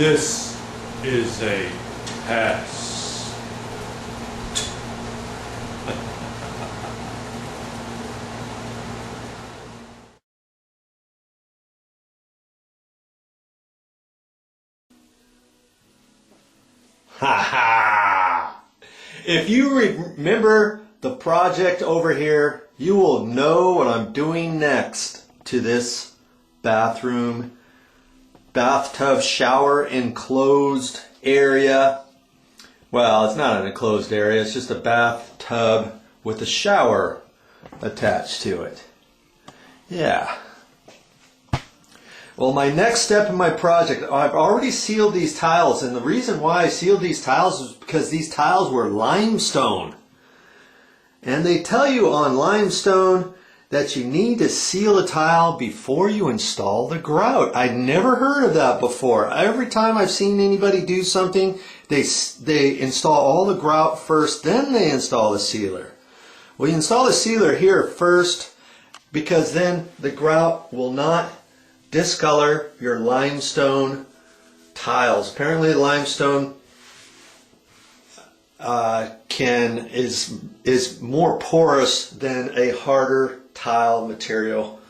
This is a pass. Ha ha! If you remember the project over here, you will know what I'm doing next to this bathtub shower enclosed area. Well, it's not an enclosed area, it's just a bathtub with a shower attached to it. Yeah. Well, my next step in my project, I've already sealed these tiles, and the reason why I sealed these tiles is because these tiles were limestone. And they tell you on limestone that you need to seal a tile before you install the grout. I'd never heard of that before. Every time I've seen anybody do something, they install all the grout first, then they install the sealer. Well, you install the sealer here first because then the grout will not discolor your limestone tiles. Apparently limestone is more porous than a harder tile material,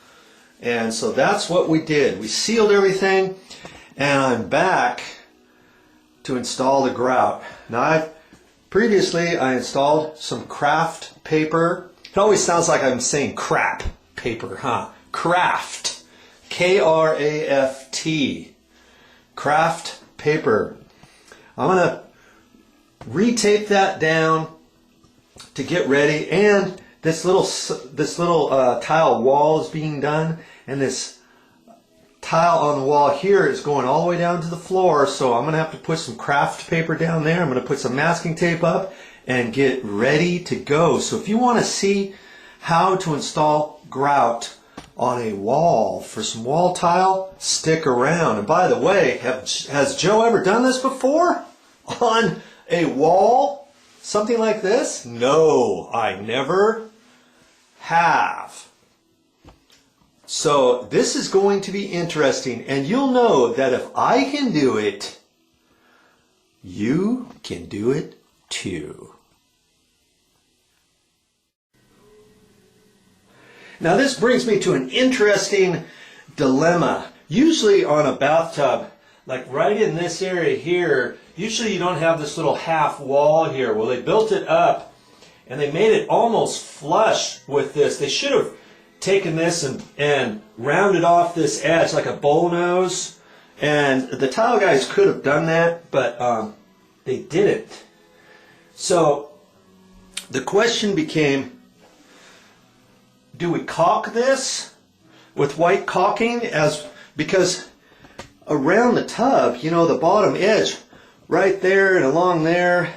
and so that's what we did. We sealed everything, and I'm back to install the grout. Now, previously I installed some craft paper. It always sounds like I'm saying crap paper, huh? Craft, K-R-A-F-T, craft paper. I'm gonna retape that down to get ready, and this little tile wall is being done, and this tile on the wall here is going all the way down to the floor, so I'm going to have to put some craft paper down there. I'm going to put some masking tape up and get ready to go. So if you want to see how to install grout on a wall for some wall tile, stick around. And by the way, has Joe ever done this before? On a wall? Something like this? No, I never have. So this is going to be interesting, and you'll know that if I can do it, you can do it too. Now this brings me to an interesting dilemma. Usually on a bathtub, like right in this area here, usually you don't have this little half wall here. Well, they built it up and they made it almost flush with this. They should have taken this and rounded off this edge like a bull nose. And the tile guys could have done that, but they didn't. So the question became, do we caulk this with white caulking? Because around the tub, you know, the bottom edge, right there and along there,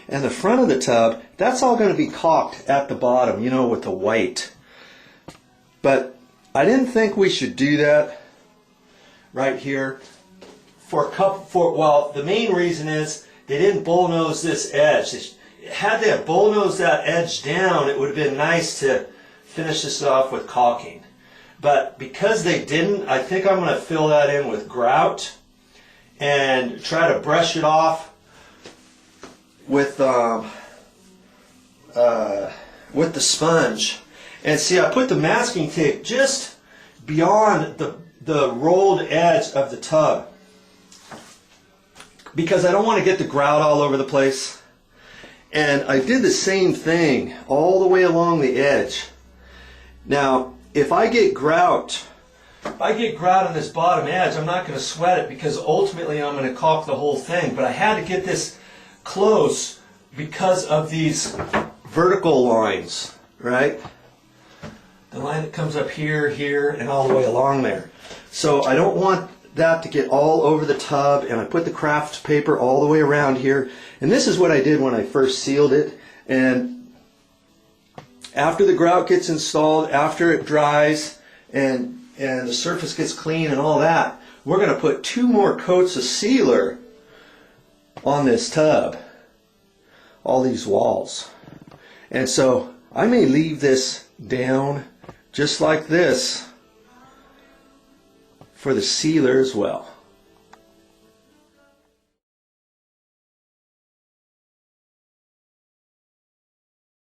and the front of the tub, that's all going to be caulked at the bottom, you know, with the white. But I didn't think we should do that right here. Well, the main reason is they didn't bullnose this edge. Had they have bullnosed that edge down, it would have been nice to finish this off with caulking. But because they didn't, I think I'm going to fill that in with grout and try to brush it off with the sponge. And see, I put the masking tape just beyond the rolled edge of the tub because I don't want to get the grout all over the place. And I did the same thing all the way along the edge. Now, if I get grout on this bottom edge, I'm not going to sweat it because ultimately I'm going to caulk the whole thing. But I had to get this close because of these vertical lines, right? The line that comes up here, here, and all the way along there. So I don't want that to get all over the tub, and I put the craft paper all the way around here. And this is what I did when I first sealed it. And after the grout gets installed, after it dries, and the surface gets clean and all that, we're going to put 2 more coats of sealer on this tub, all these walls. And so I may leave this down just like this for the sealer as well.